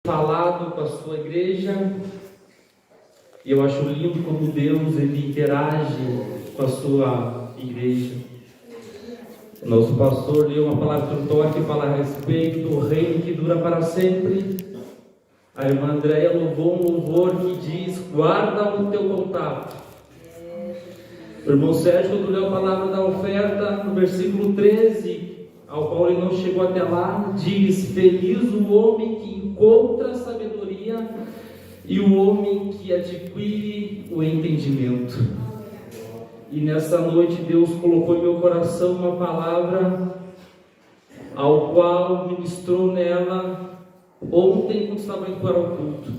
falado com a sua igreja, e eu acho lindo como Deus ele interage com a sua igreja. O nosso pastor leu uma palavra introdutória que fala a respeito do reino que dura para sempre. A irmã Andréia louvou um louvor que diz: guarda o teu contato. O irmão Sérgio, quando leu a palavra da oferta, no versículo 13, ao qual ele não chegou até lá, diz: feliz o homem que encontra sabedoria e o homem que adquire o entendimento. E nessa noite Deus colocou em meu coração uma palavra, ao qual ministrou nela ontem quando estava indo para o culto.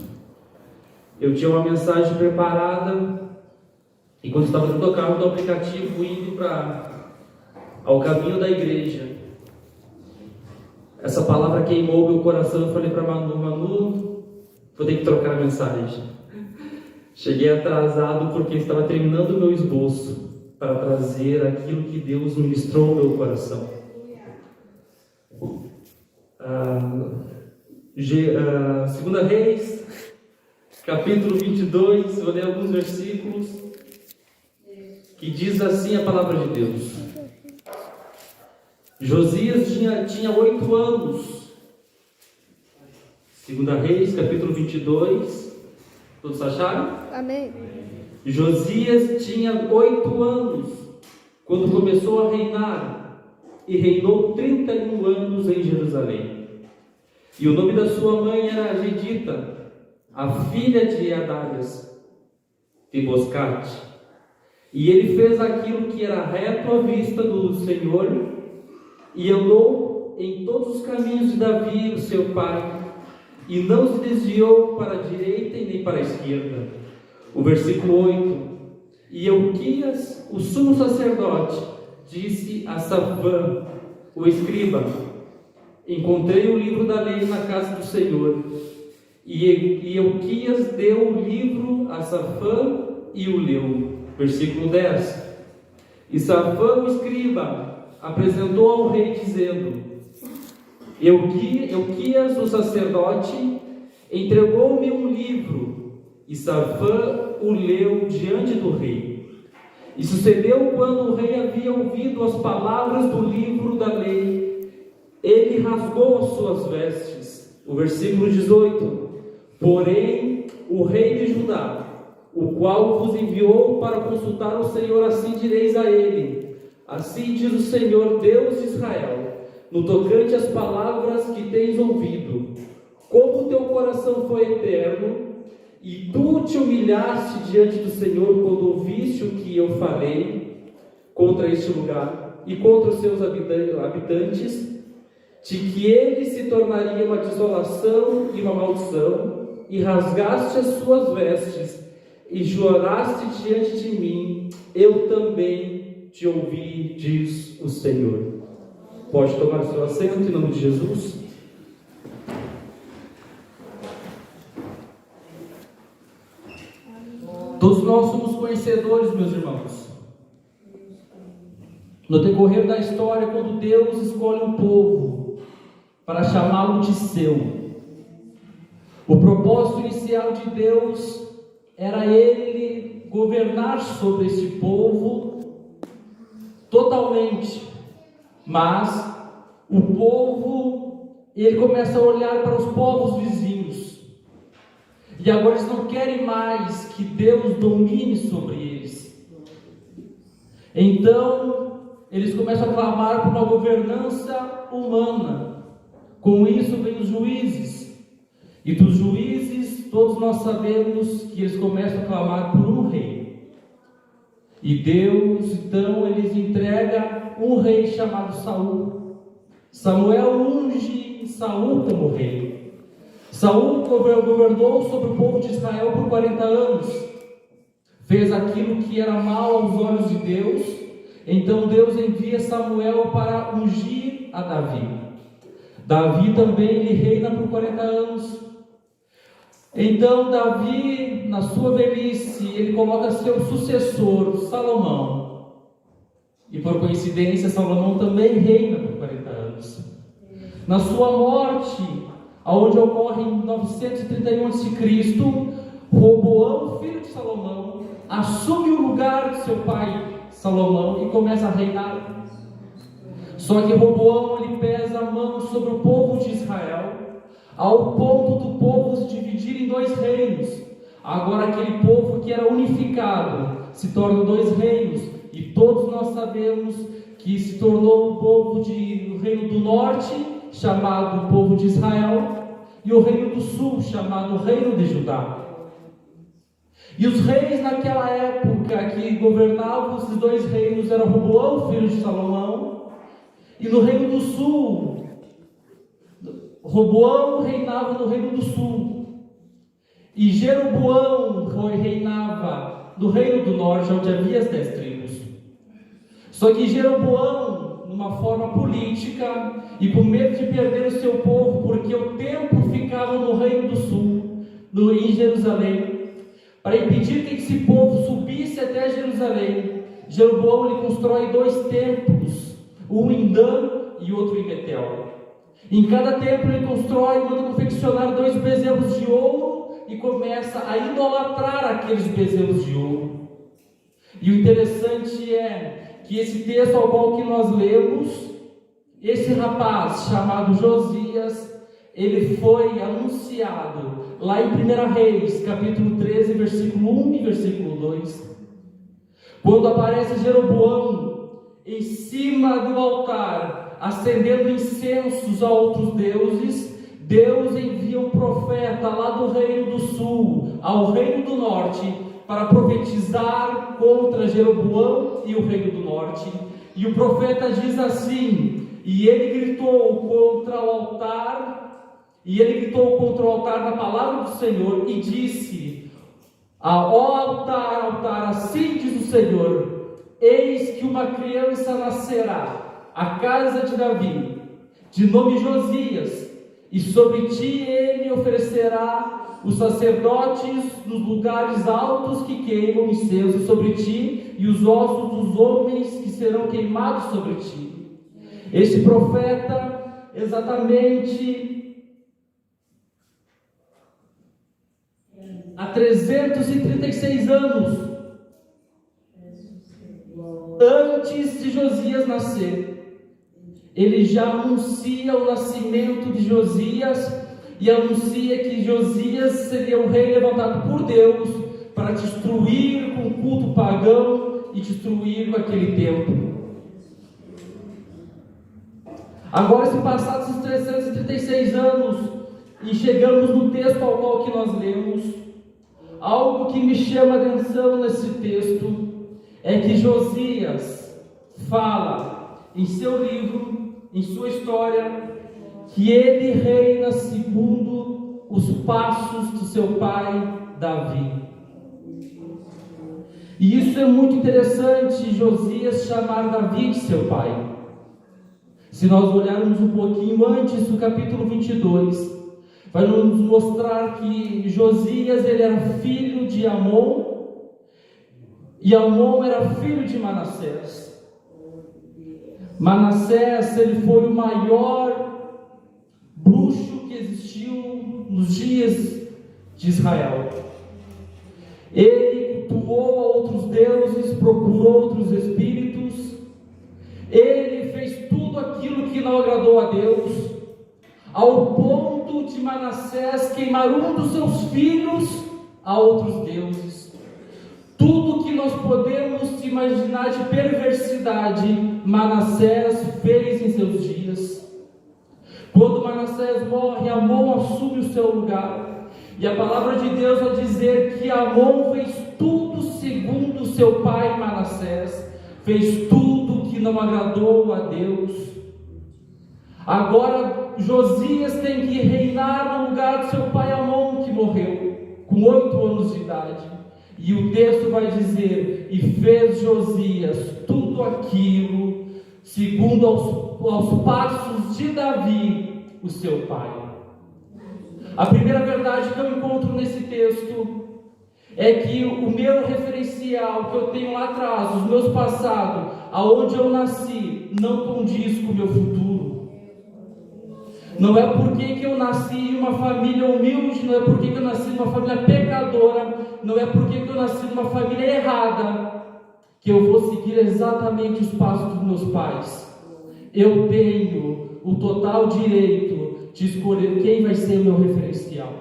Eu tinha uma mensagem preparada, e quando estava dentro do carro do aplicativo, indo ao caminho da igreja, essa palavra queimou meu coração. Eu falei para Manu, vou ter que trocar a mensagem. Cheguei atrasado porque estava terminando o meu esboço para trazer aquilo que Deus ministrou no meu coração. Segunda Reis, capítulo 22, vou ler alguns versículos, que diz assim a palavra de Deus. Josias tinha 8 anos. Segunda Reis, capítulo 22. Todos acharam? Amém. Josias tinha 8 anos quando começou a reinar, e reinou 31 anos em Jerusalém. E o nome da sua mãe era Gedita, a filha de Adaias de Boscate. E ele fez aquilo que era reto à vista do Senhor, e andou em todos os caminhos de Davi, o seu pai, e não se desviou para a direita e nem para a esquerda. O versículo 8: e Euquias, o sumo sacerdote, disse a Safã, o escriba: encontrei o livro da lei na casa do Senhor. E Euquias deu o livro a Safã e o leu. Versículo 10: e Safã, o escriba, apresentou ao rei, dizendo: Euquias, o sacerdote, entregou-me um livro. E Safã o leu diante do rei. E sucedeu, quando o rei havia ouvido as palavras do livro da lei, ele rasgou as suas vestes. O versículo 18: porém o rei de Judá, o qual vos enviou para consultar o Senhor, assim direis a ele: assim diz o Senhor, Deus de Israel, no tocante às palavras que tens ouvido, como o teu coração foi eterno, e tu te humilhaste diante do Senhor quando ouviste o que eu falei contra este lugar e contra os seus habitantes, de que ele se tornaria uma desolação e uma maldição, e rasgaste as suas vestes e choraste diante de mim, eu também te ouvi, diz o Senhor. Pode tomar seu assento em nome de Jesus. Todos nós somos conhecedores, meus irmãos, no decorrer da história, quando Deus escolhe um povo para chamá-lo de seu. O propósito inicial de Deus era ele governar sobre esse povo totalmente, mas o povo, ele começa a olhar para os povos vizinhos, e agora eles não querem mais que Deus domine sobre eles. Então eles começam a clamar por uma governança humana. Com isso vem os juízes, e dos juízes todos nós sabemos que eles começam a clamar por um rei. E Deus então eles entrega um rei chamado Saul. Samuel unge Saul como rei. Saul governou sobre o povo de Israel por 40 anos. Fez aquilo que era mal aos olhos de Deus. Então Deus envia Samuel para ungir a Davi. Davi também ele reina por 40 anos. Então Davi, na sua velhice, ele coloca seu sucessor, Salomão. E por coincidência, Salomão também reina por 40 anos. Na sua morte, onde ocorre em 931 a.C., Roboão, filho de Salomão, assume o lugar de seu pai Salomão e começa a reinar. Só que Roboão, ele pesa a mão sobre o povo de Israel, ao ponto do povo se dividir em dois reinos. Agora aquele povo que era unificado se torna dois reinos, e todos nós sabemos que se tornou o povo do reino do norte, chamado povo de Israel, e o reino do sul, chamado reino de Judá. E os reis naquela época que governavam esses dois reinos eram Roboão, filho de Salomão, e no reino do sul, Roboão reinava no reino do sul, e Jeroboão reinava no reino do norte, onde havia as 10 tribos. Só que Jeroboão, numa forma política, e por medo de perder o seu povo, porque o templo ficava no reino do sul, em Jerusalém, para impedir que esse povo subisse até Jerusalém, Jeroboão ele constrói 2 templos, um em Dan e outro em Betel. Em cada templo ele constrói, manda confeccionar 2 bezelos de ouro e começa a idolatrar aqueles bezelos de ouro. E o interessante é que esse texto ao qual que nós lemos, esse rapaz chamado Josias, ele foi anunciado lá em 1 Reis, capítulo 13, versículo 1 e versículo 2. Quando aparece Jeroboão em cima do altar, acendendo incensos a outros deuses, Deus envia um profeta lá do reino do sul ao reino do norte para profetizar contra Jeroboão e o reino do norte. E o profeta diz assim: e ele gritou contra o altar na palavra do Senhor e disse: ó altar, altar, assim diz o Senhor, eis que uma criança nascerá à casa de Davi, de nome Josias, e sobre ti ele oferecerá os sacerdotes nos lugares altos que queimam incenso sobre ti, e os ossos dos homens que serão queimados sobre ti. Este profeta, exatamente há 336 anos antes de Josias nascer, ele já anuncia o nascimento de Josias e anuncia que Josias seria um rei levantado por Deus para destruir com o culto pagão e destruir aquele templo. Agora, se passados esses 336 anos e chegamos no texto ao qual que nós lemos, algo que me chama a atenção nesse texto é que Josias fala em seu livro, em sua história, que ele reina segundo os passos do seu pai Davi. E isso é muito interessante, Josias chamar Davi de seu pai. Se nós olharmos um pouquinho antes do capítulo 22, vai nos mostrar que Josias ele era filho de Amon, e Amon era filho de Manassés. Manassés ele foi o maior bruxo que existiu nos dias de Israel. Ele cultuou a outros deuses, procurou outros espíritos, ele fez tudo aquilo que não agradou a Deus, ao ponto de Manassés queimar um dos seus filhos a outros deuses. Tudo que nós podemos imaginar de perversidade, Manassés fez em seus dias. Quando Manassés morre, Amon assume o seu lugar. E a palavra de Deus vai dizer que Amon fez tudo segundo seu pai Manassés, fez tudo que não agradou a Deus. Agora Josias tem que reinar no lugar do seu pai Amon, que morreu com 8 anos de idade. E o texto vai dizer: e fez Josias tudo aquilo segundo aos passos de Davi, o seu pai. A primeira verdade que eu encontro nesse texto é que o meu referencial que eu tenho lá atrás, os meus passados, aonde eu nasci, não condiz com o meu futuro. Não é porque que eu nasci em uma família humilde, não é porque que eu nasci em uma família pecadora, não é porque que eu nasci em uma família errada, que eu vou seguir exatamente os passos dos meus pais. Eu tenho o total direito de escolher quem vai ser meu referencial.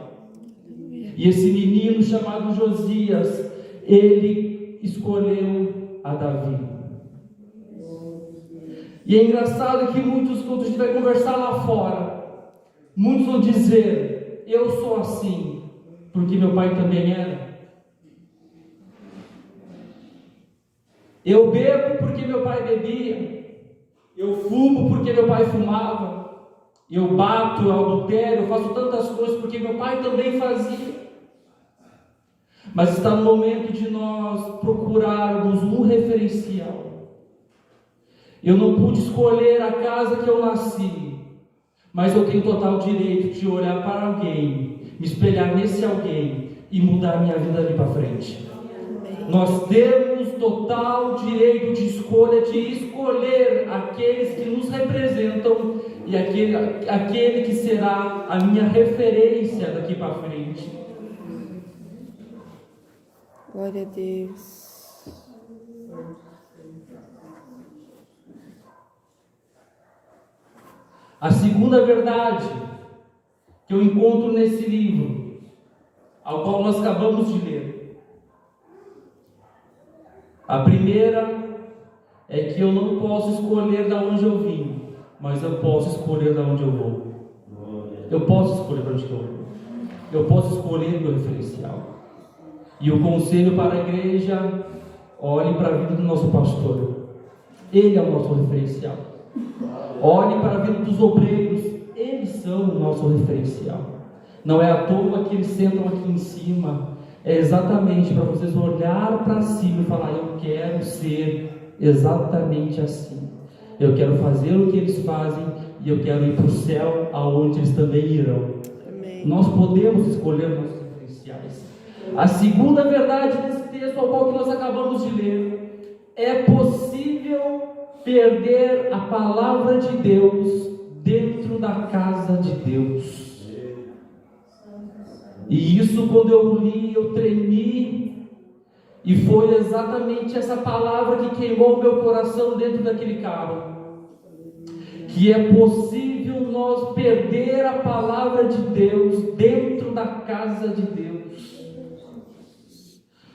E esse menino chamado Josias, ele escolheu a Davi. E é engraçado que muitos, quando a gente vai conversar lá fora, muitos vão dizer: eu sou assim, porque meu pai também era. Eu bebo porque meu pai bebia. Eu fumo porque meu pai fumava. Eu bato, eu adultério, eu faço tantas coisas porque meu pai também fazia. Mas está no momento de nós procurarmos um referencial. Eu não pude escolher a casa que eu nasci, mas eu tenho total direito de olhar para alguém, me espelhar nesse alguém e mudar minha vida ali para frente. Nós temos total direito de escolha, de escolher aqueles que nos representam e aquele que será a minha referência daqui para frente. Glória a Deus. A segunda verdade que eu encontro nesse livro, ao qual nós acabamos de ler. A primeira é que eu não posso escolher de onde eu vim, mas eu posso escolher de onde eu vou. Eu posso escolher de onde eu vou. Eu posso escolher meu referencial. E o conselho para a igreja: olhe para a vida do nosso pastor. Ele é o nosso referencial. Olhe para a vida dos obreiros. Eles são o nosso referencial. Não é à toa que eles sentam aqui em cima. É exatamente para vocês olhar para cima e falar: eu quero ser exatamente assim. Eu quero fazer o que eles fazem e eu quero ir para o céu, aonde eles também irão. Amém. Nós podemos escolher nossos referenciais. A segunda verdade desse texto, ao qual que nós acabamos de ler: é possível perder a palavra de Deus dentro da casa de Deus. E isso, quando eu li, eu tremi, e foi exatamente essa palavra que queimou meu coração dentro daquele carro, que é possível nós perder a palavra de Deus dentro da casa de Deus.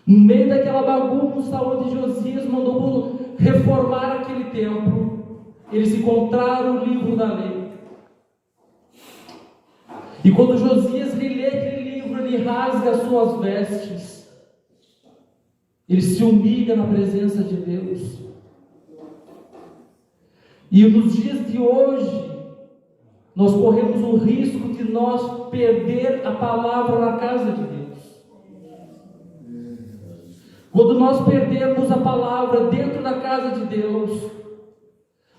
No meio daquela bagunça onde Josias mandou reformar aquele templo, eles encontraram o livro da lei. E quando Josias lê aquele livro, ele rasga as suas vestes. Ele se humilha na presença de Deus. E nos dias de hoje, nós corremos o risco de nós perder a palavra na casa de Deus. Quando nós perdemos a palavra dentro da casa de Deus,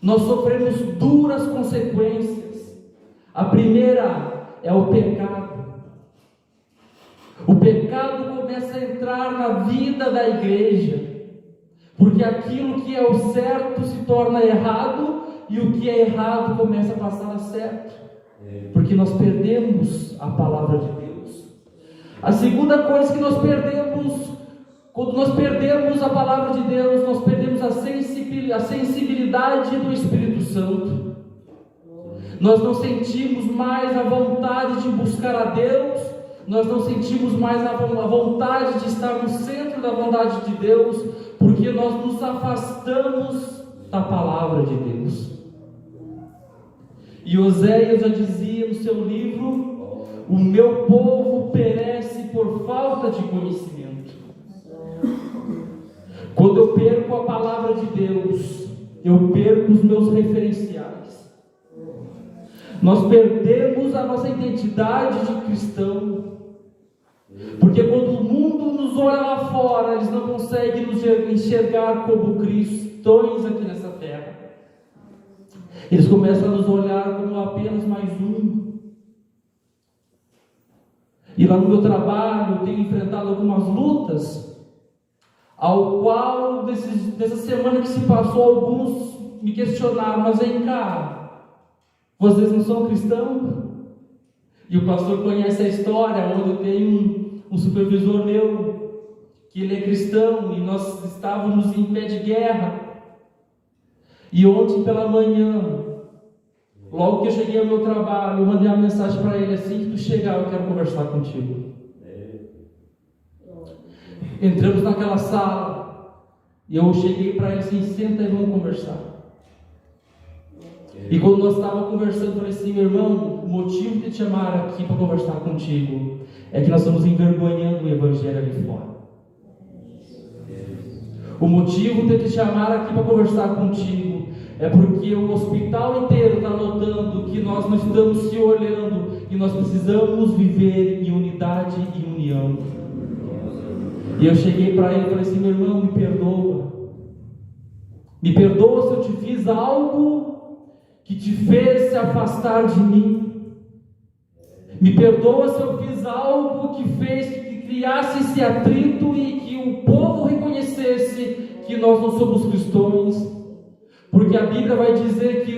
nós sofremos duras consequências. A primeira é o pecado. O pecado começa a entrar na vida da igreja, porque aquilo que é o certo se torna errado, e o que é errado começa a passar a certo, porque nós perdemos a palavra de Deus. A segunda coisa que nós perdemos, quando nós perdemos a palavra de Deus, nós perdemos a sensibilidade do Espírito Santo. Nós não sentimos mais a vontade de buscar a Deus, nós não sentimos mais a vontade de estar no centro da vontade de Deus, porque nós nos afastamos da palavra de Deus. E Oséias já dizia no seu livro: o meu povo perece por falta de conhecimento. Quando eu perco a palavra de Deus, eu perco os meus referenciais. Nós perdemos a nossa identidade de cristão, porque quando o mundo nos olha lá fora, eles não conseguem nos enxergar como cristãos aqui nessa terra. Eles começam a nos olhar como apenas mais um. E lá no meu trabalho eu tenho enfrentado algumas lutas, ao qual dessa semana que se passou, alguns me questionaram: mas vem cá, Vocês não são cristãos? E o pastor conhece a história, onde tem um supervisor meu, que ele é cristão, e nós estávamos em pé de guerra. E ontem pela manhã, logo que eu cheguei ao meu trabalho, eu mandei uma mensagem para ele: assim que tu chegar, eu quero conversar contigo. Entramos naquela sala, e eu cheguei para ele assim: senta e vamos conversar. E quando nós estávamos conversando, eu falei assim: meu irmão, o motivo de te chamar aqui para conversar contigo é que nós estamos envergonhando o evangelho ali fora. O motivo de te chamar aqui para conversar contigo é porque o hospital inteiro está notando que nós não estamos se olhando e nós precisamos viver em unidade e união. E eu cheguei para ele e falei assim: meu irmão, me perdoa. Me perdoa se eu te fiz algo que te fez se afastar de mim. Me perdoa se eu fiz algo que fez que criasse esse atrito e que o povo reconhecesse que nós não somos cristãos. Porque a Bíblia vai dizer que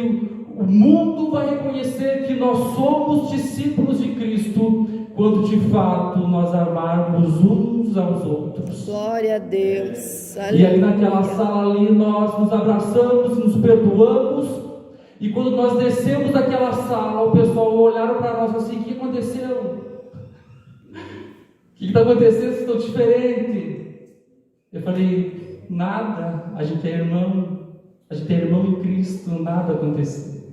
o mundo vai reconhecer que nós somos discípulos de Cristo quando de fato nós amarmos uns aos outros. Glória a Deus. E aí naquela sala ali nós nos abraçamos, nos perdoamos. E quando nós descemos daquela sala, o pessoal olharam para nós assim: o que aconteceu? O que está acontecendo? Vocês estão diferentes. Eu falei: nada, a gente é irmão. A gente é irmão em Cristo, nada aconteceu.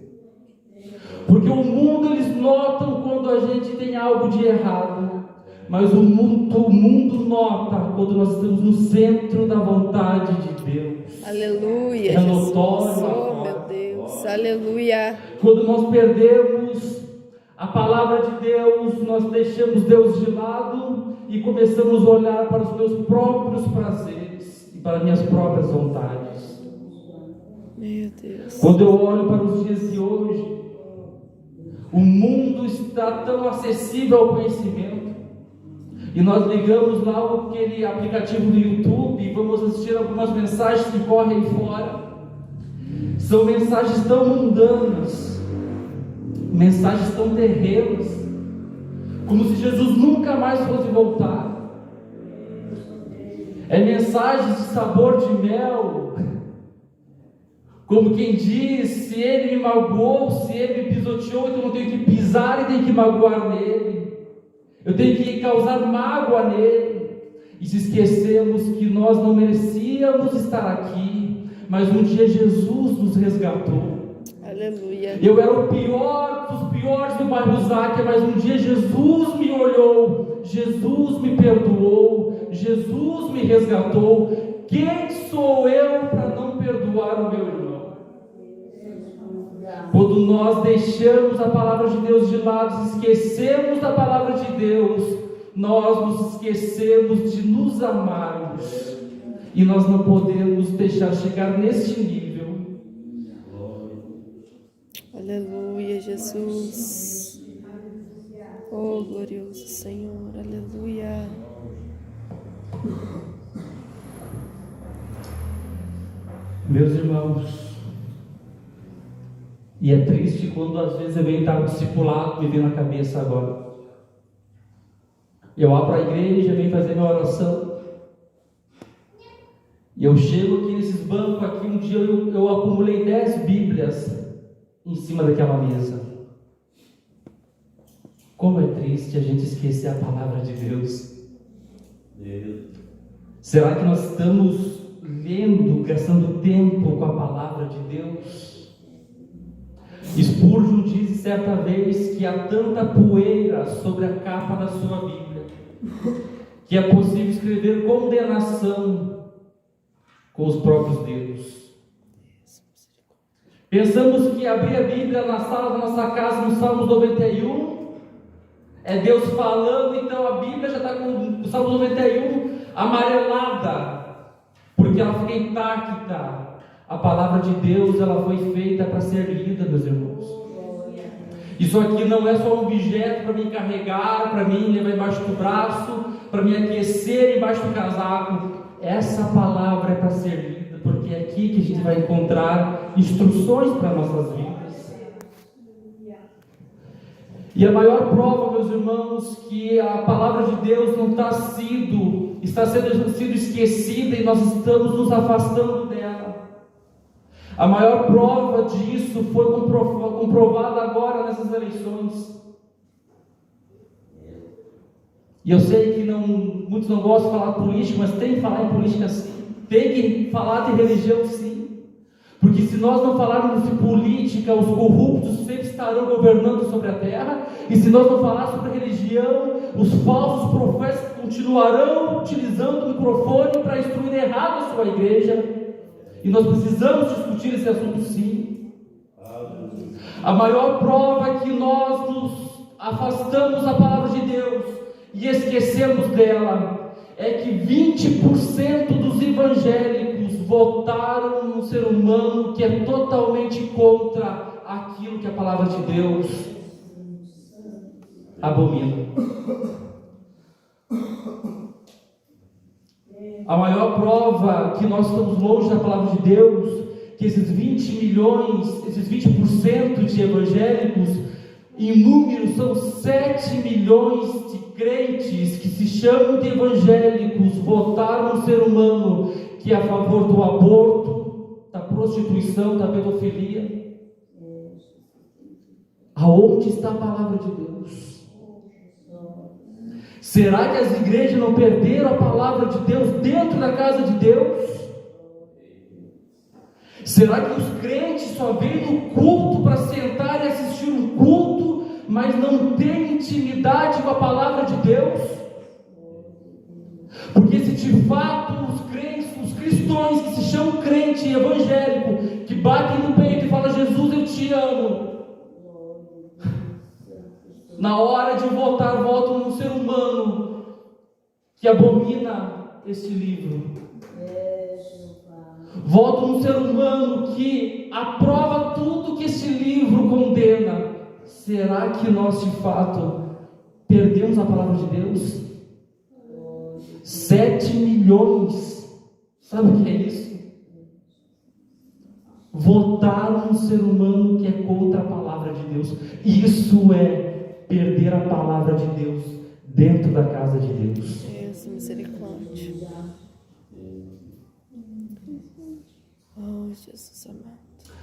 Porque o mundo, eles notam quando a gente tem algo de errado, mas o mundo nota quando nós estamos no centro da vontade de Deus. Aleluia. É notório. Oh, meu Deus. Aleluia. Quando nós perdemos a palavra de Deus, nós deixamos Deus de lado e começamos a olhar para os meus próprios prazeres e para minhas próprias vontades. Meu Deus. Quando eu olho para os dias de hoje, o mundo está tão acessível ao conhecimento, e nós ligamos lá aquele aplicativo do YouTube e vamos assistir algumas mensagens que correm aí fora. São mensagens tão mundanas, mensagens tão terrenas, como se Jesus nunca mais fosse voltar. É mensagens de sabor de mel, como quem diz: se ele me magoou, se ele me pisoteou, então eu tenho que pisar e tenho que magoar nele, eu tenho que causar mágoa nele. E se esquecemos que nós não merecíamos estar aqui, mas um dia Jesus nos resgatou. Aleluia. Eu era o pior dos piores do bairro Záquia, mas um dia Jesus me olhou, Jesus me perdoou, Jesus me resgatou. Quem sou eu para não perdoar o meu irmão? Quando nós deixamos a palavra de Deus de lado, esquecemos da palavra de Deus, nós nos esquecemos de nos amarmos, e nós não podemos deixar chegar neste nível. Aleluia, Jesus. Oh, glorioso Senhor. Aleluia. Meus irmãos, e é triste quando às vezes eu venho estar discipulado, me vem na cabeça agora. Eu abro a igreja, venho fazer minha oração, e eu chego aqui nesses bancos aqui, um dia eu acumulei 10 Bíblias em cima daquela mesa. Como é triste a gente esquecer a palavra de Deus. Será que nós estamos lendo, gastando tempo com a palavra de Deus? Spurgeon disse certa vez que há tanta poeira sobre a capa da sua Bíblia que é possível escrever condenação com os próprios dedos. Pensamos que abrir a Bíblia na sala da nossa casa, no Salmo 91, é Deus falando, então a Bíblia já está com o Salmo 91 amarelada, porque ela fica intacta. A palavra de Deus, ela foi feita para ser lida, meus irmãos. Isso aqui não é só um objeto para me carregar, para mim levar embaixo do braço, para me aquecer embaixo do casaco. Essa palavra é para ser lida, porque é aqui que a gente vai encontrar instruções para nossas vidas. E a maior prova, meus irmãos, que a palavra de Deus não está sendo esquecida e nós estamos nos afastando dela. A maior prova disso foi comprovada agora nessas eleições. E eu sei que muitos não gostam de falar de política, mas tem que falar em política sim. Tem que falar de religião sim. Porque se nós não falarmos de política, os corruptos sempre estarão governando sobre a terra. E se nós não falarmos sobre religião, os falsos profetas continuarão utilizando o microfone para instruir errado a sua igreja. E nós precisamos discutir esse assunto sim. A maior prova é que nós nos afastamos da palavra de Deus e esquecemos dela é que 20% dos evangélicos votaram num ser humano que é totalmente contra aquilo que a palavra de Deus abomina. A maior prova que nós estamos longe da palavra de Deus, que esses 20% de evangélicos, em número são 7 milhões de crentes que se chamam de evangélicos, votaram no ser humano que é a favor do aborto, da prostituição, da pedofilia. Aonde está a palavra de Deus? Será que as igrejas não perderam a palavra de Deus dentro da casa de Deus? Será que os crentes só vêm no culto para sentar e assistir um culto, mas não têm intimidade com a palavra de Deus? Porque se de fato os crentes, os cristãos que se chamam crente evangélico, que batem no peito e falam: Jesus, eu te amo, na hora de votar, votam num ser humano que abomina este livro. Votam num ser humano que aprova tudo que este livro condena. Será que nós de fato perdemos a palavra de Deus? 7 milhões, sabe o que é isso? Votaram num ser humano que é contra a palavra de Deus. Isso é perder a palavra de Deus dentro da casa de Deus. Deus, misericórdia. Oh, Jesus amado.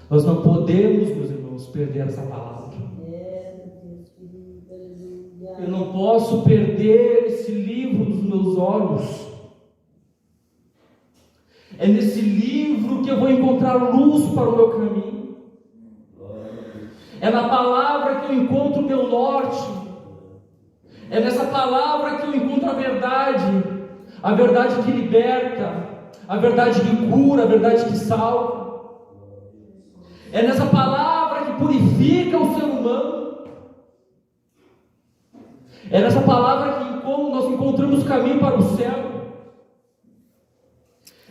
Nós não podemos, meus irmãos, perder essa palavra. Eu não posso perder esse livro dos meus olhos. É nesse livro que eu vou encontrar luz para o meu caminho. É na palavra que eu encontro o meu norte. É nessa palavra que eu encontro a verdade que liberta, a verdade que cura, a verdade que salva. É nessa palavra que purifica o ser humano. É nessa palavra que nós encontramos o caminho para o céu.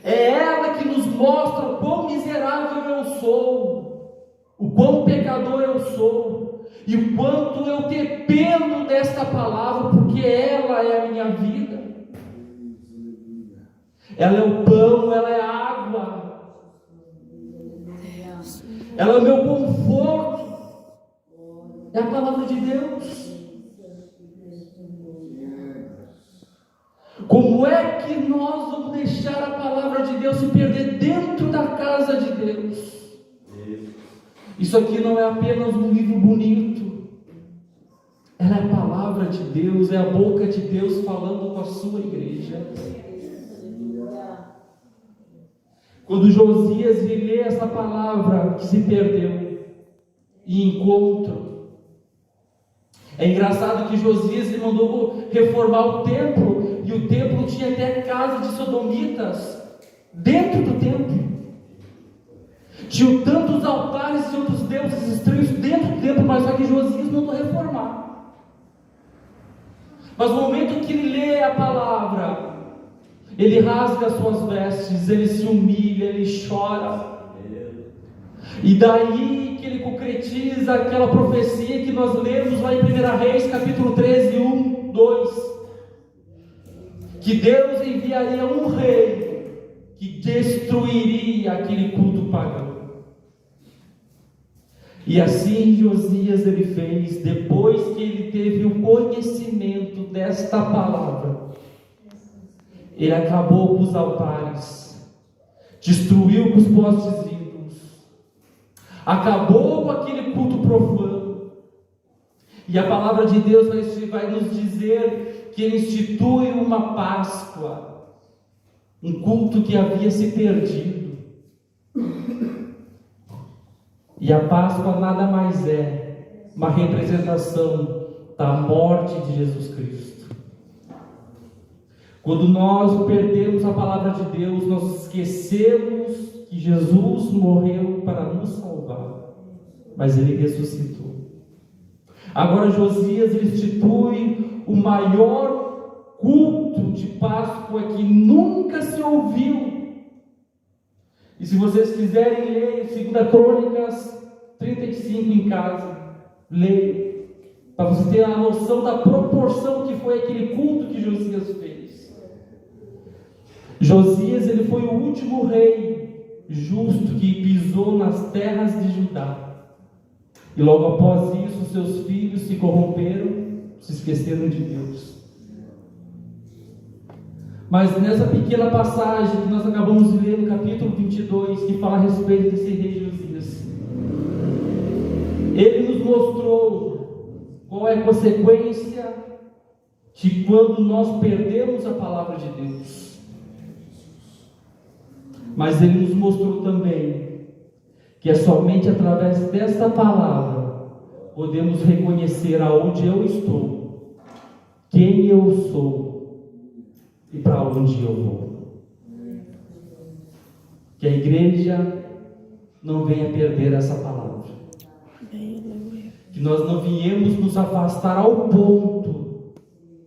É ela que nos mostra o quão miserável eu sou, o quão pecador eu sou, e o quanto eu dependo desta palavra, porque ela é a minha vida. Ela é o pão, ela é a água, ela é o meu conforto, é a palavra de Deus. Como é que nós vamos deixar a palavra de Deus se perder dentro da casa de Deus? Isso aqui não é apenas um livro bonito. Ela é a palavra de Deus, é a boca de Deus falando com a sua igreja. Quando Josias lê essa palavra que se perdeu e encontra, é engraçado que Josias ele mandou reformar o templo, e o templo tinha até casa de sodomitas dentro do templo. Tinham tantos altares e outros deuses estranhos dentro do templo, mas só que Josias mandou reformar. Mas no momento que ele lê a palavra, ele rasga as suas vestes, ele se humilha, ele chora. E daí que ele concretiza aquela profecia que nós lemos lá em 1 Reis, capítulo 13, 1, 2. Que Deus enviaria um rei que destruiria aquele culto pagão. E assim Josias ele fez, depois que ele teve o conhecimento desta palavra. Ele acabou com os altares, destruiu com os postes ídolos, acabou com aquele culto profano. E a palavra de Deus vai nos dizer que ele institui uma Páscoa, um culto que havia se perdido. E a Páscoa nada mais é uma representação da morte de Jesus Cristo. Quando nós perdemos a palavra de Deus, nós esquecemos que Jesus morreu para nos salvar, mas ele ressuscitou. Agora Josias institui o maior culto de Páscoa que nunca se ouviu. E se vocês quiserem ler 2 Crônicas 35 em casa, leiam, para você ter a noção da proporção que foi aquele culto que Josias fez. Josias ele foi o último rei justo que pisou nas terras de Judá. E logo após isso, seus filhos se corromperam, se esqueceram de Deus. Mas nessa pequena passagem que nós acabamos de ler no capítulo 22, que fala a respeito desse rei Josias, ele nos mostrou qual é a consequência de quando nós perdemos a palavra de Deus. Mas ele nos mostrou também que é somente através desta palavra podemos reconhecer aonde eu estou, quem eu sou e para onde eu vou. Que a igreja não venha perder essa palavra. Que nós não viemos nos afastar ao ponto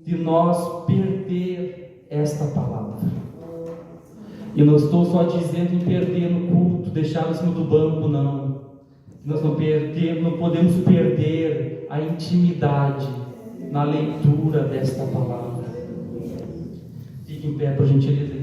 de nós perder esta palavra. E não estou só dizendo em perder no culto, deixar em cima do banco, não. Nós não podemos perder a intimidade na leitura desta palavra. Fique em pé, por gentileza.